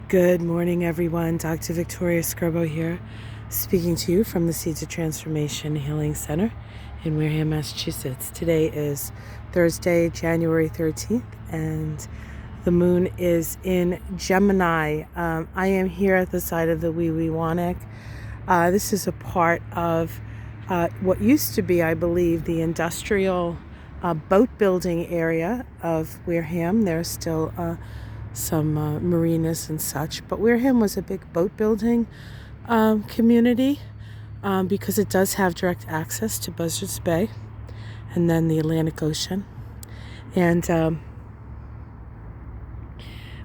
Good morning, everyone. Dr. Victoria Scarbo here, speaking to you from the Seeds of Transformation Healing Center in Wareham, Massachusetts. Today is Thursday, January 13th, and the moon is in Gemini. I am here at the side of the Weeweewanek. This is a part of what used to be, I believe, the industrial boat building area of Wareham. There's still some marinas and such, but Wareham was a big boat building community because it does have direct access to Buzzards Bay and then the Atlantic Ocean. And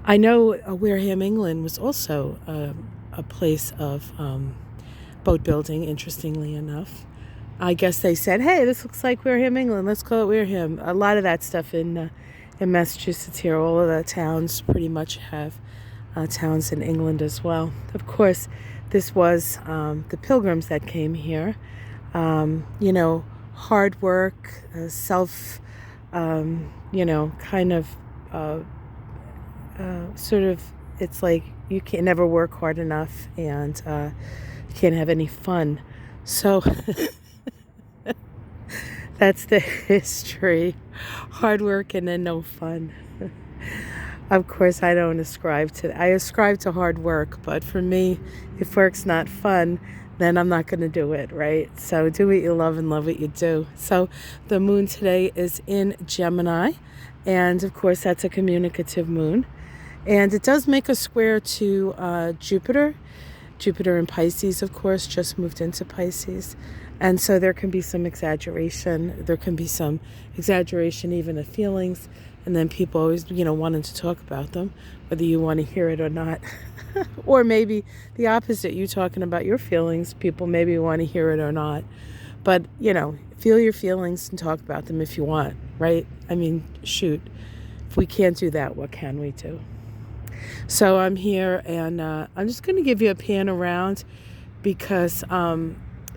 I know Wareham, England was also a place of boat building, interestingly enough. I guess they said, hey, this looks like Wareham, England, let's call it Wareham. A lot of that stuff in Massachusetts here, all of the towns pretty much have towns in England as well. Of course, this was the pilgrims that came here. Hard work, sort of, it's like you can never work hard enough and you can't have any fun. So that's the history. Hard work and then no fun. Of course, I don't ascribe to that. I ascribe to hard work, but for me, if work's not fun, then I'm not going to do it, right? So do what you love and love what you do. So the moon today is in Gemini, and of course, that's a communicative moon. And it does make a square to Jupiter. Jupiter in Pisces, of course, just moved into Pisces. And so there can be some exaggeration. There can be some exaggeration even of feelings. And then people always, wanting to talk about them, whether you want to hear it or not. Or maybe the opposite, you talking about your feelings, people maybe want to hear it or not. But, feel your feelings and talk about them if you want, right? I mean, shoot, if we can't do that, what can we do? So I'm here and I'm just going to give you a pan around because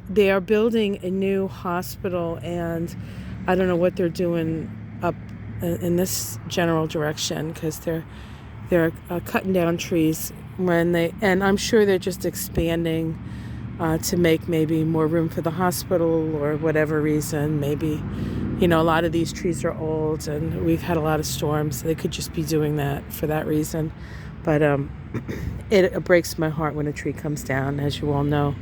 they are building a new hospital, and I don't know what they're doing up in this general direction because they're cutting down trees and I'm sure they're just expanding to make maybe more room for the hospital or whatever reason. Maybe, a lot of these trees are old and we've had a lot of storms. They could just be doing that for that reason. But it breaks my heart when a tree comes down, as you all know.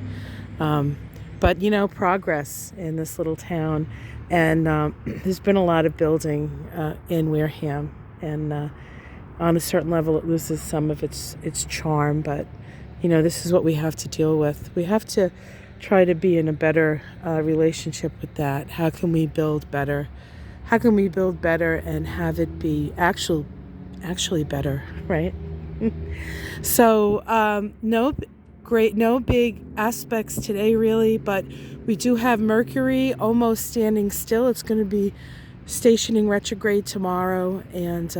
But, progress in this little town. And there's been a lot of building in Wareham. And on a certain level, it loses some of its charm. But, this is what we have to deal with. We have to try to be in a better relationship with that. How can we build better? How can we build better and have it be actually better, right? So, no big aspects today really, but we do have Mercury almost standing still. It's going to be stationing retrograde tomorrow, and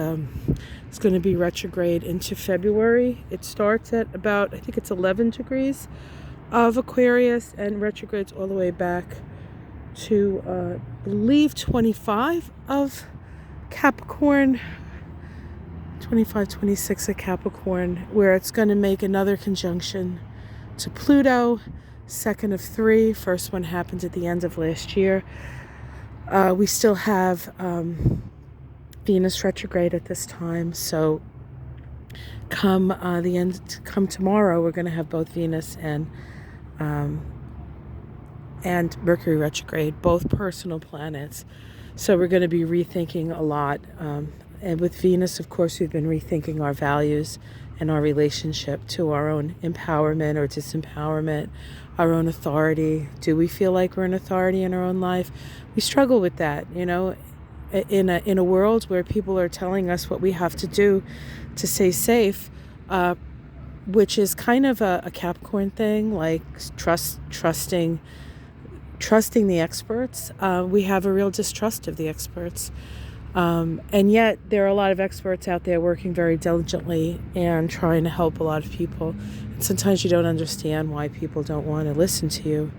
it's going to be retrograde into February. It starts at about, I think it's 11 degrees of Aquarius and retrogrades all the way back to, I believe, 25 of Capricorn. 25, 26 of Capricorn, where it's going to make another conjunction to Pluto, second of 3. First one happened at the end of last year. We still have Venus retrograde at this time, so come tomorrow, we're going to have both Venus and Mercury retrograde, both personal planets. So we're going to be rethinking a lot. And with Venus, of course, we've been rethinking our values and our relationship to our own empowerment or disempowerment, our own authority. Do we feel like we're an authority in our own life? We struggle with that, in a world where people are telling us what we have to do to stay safe, which is kind of a Capricorn thing, like trusting the experts. We have a real distrust of the experts. And yet there are a lot of experts out there working very diligently and trying to help a lot of people. And sometimes you don't understand why people don't want to listen to you.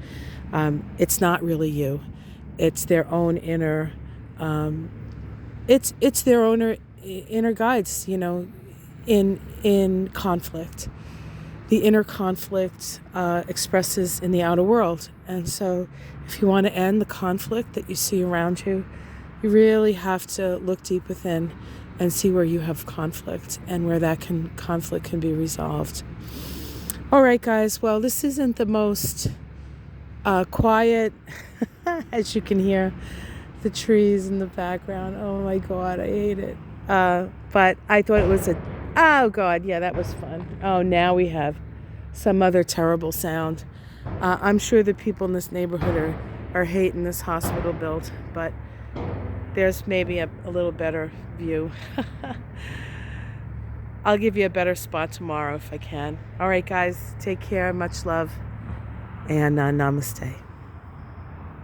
It's not really you. It's their own inner, it's their own inner guides, in conflict. The inner conflict expresses in the outer world. And so if you want to end the conflict that you see around you, you really have to look deep within and see where you have conflict and where that conflict can be resolved. All right, guys. Well, this isn't the most quiet, as you can hear the trees in the background. Oh my God, I hate it. But I thought it was oh God, yeah, that was fun. Oh, now we have some other terrible sound. I'm sure the people in this neighborhood are hating this hospital built, but there's maybe a little better view. I'll give you a better spot tomorrow if I can. All right, guys, take care. Much love, and namaste.